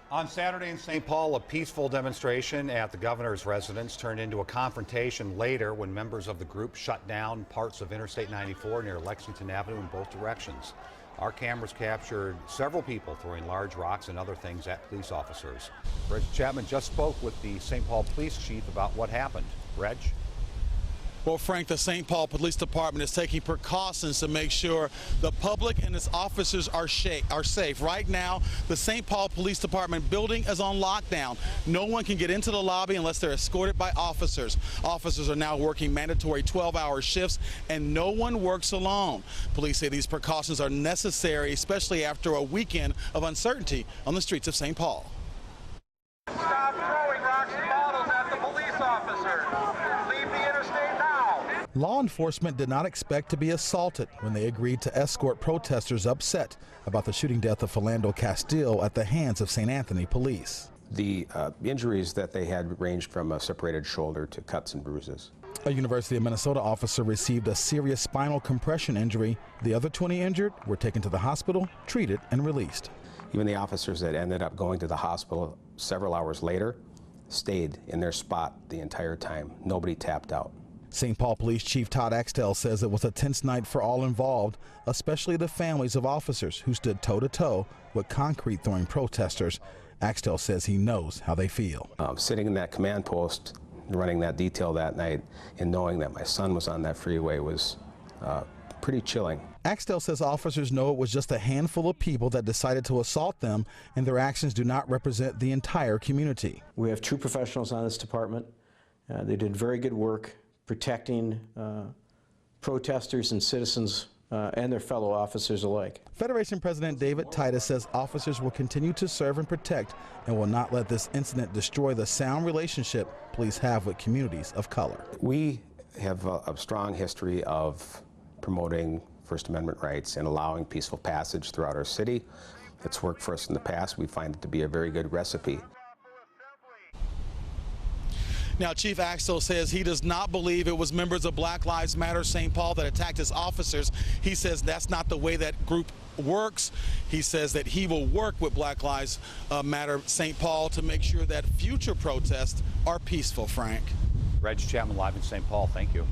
On Saturday in St. Paul, a peaceful demonstration at the governor's residence turned into a confrontation later when members of the group shut down parts of Interstate 94 near Lexington Avenue in both directions. Our cameras captured several people throwing large rocks and other things at police officers. Reg Chapman just spoke with the St. Paul police chief about what happened. Reg? Well, Frank, the St. Paul Police Department is taking precautions to make sure the public and its officers are safe. Right now, the St. Paul Police Department building is on lockdown. No one can get into the lobby unless they're escorted by officers. Officers are now working mandatory 12-hour shifts, and no one works alone. Police say these precautions are necessary, especially after a weekend of uncertainty on the streets of St. Paul. Stop throwing rocks and bottles at the police officers. Leave the interstate now. Law enforcement did not expect to be assaulted when they agreed to escort protesters upset about the shooting death of Philando Castile at the hands of St. Anthony police. The injuries that they had ranged from a separated shoulder to cuts and bruises. A University of Minnesota officer received a serious spinal compression injury. The other 20 injured were taken to the hospital, treated, and released. Even the officers that ended up going to the hospital several hours later stayed in their spot the entire time. Nobody tapped out. St. Paul Police Chief Todd Axtell says it was a tense night for all involved, especially the families of officers who stood toe-to-toe with concrete-throwing protesters. Axtell says he knows how they feel. Sitting in that command post, running that detail that night, and knowing that my son was on that freeway was pretty chilling. Axtell says officers know it was just a handful of people that decided to assault them, and their actions do not represent the entire community. We have true professionals on this department. They did very good work protecting protesters and citizens and their fellow officers alike. Federation President David Titus says officers will continue to serve and protect and will not let this incident destroy the sound relationship police have with communities of color. We have a strong history of promoting First Amendment rights and allowing peaceful passage throughout our city. It's worked for us in the past. We find it to be a very good recipe. Now, Chief Axtell says he does not believe it was members of Black Lives Matter St. Paul that attacked his officers. He says that's not the way that group works. He says that he will work with Black Lives Matter St. Paul to make sure that future protests are peaceful, Frank. Reg Chapman live in St. Paul. Thank you.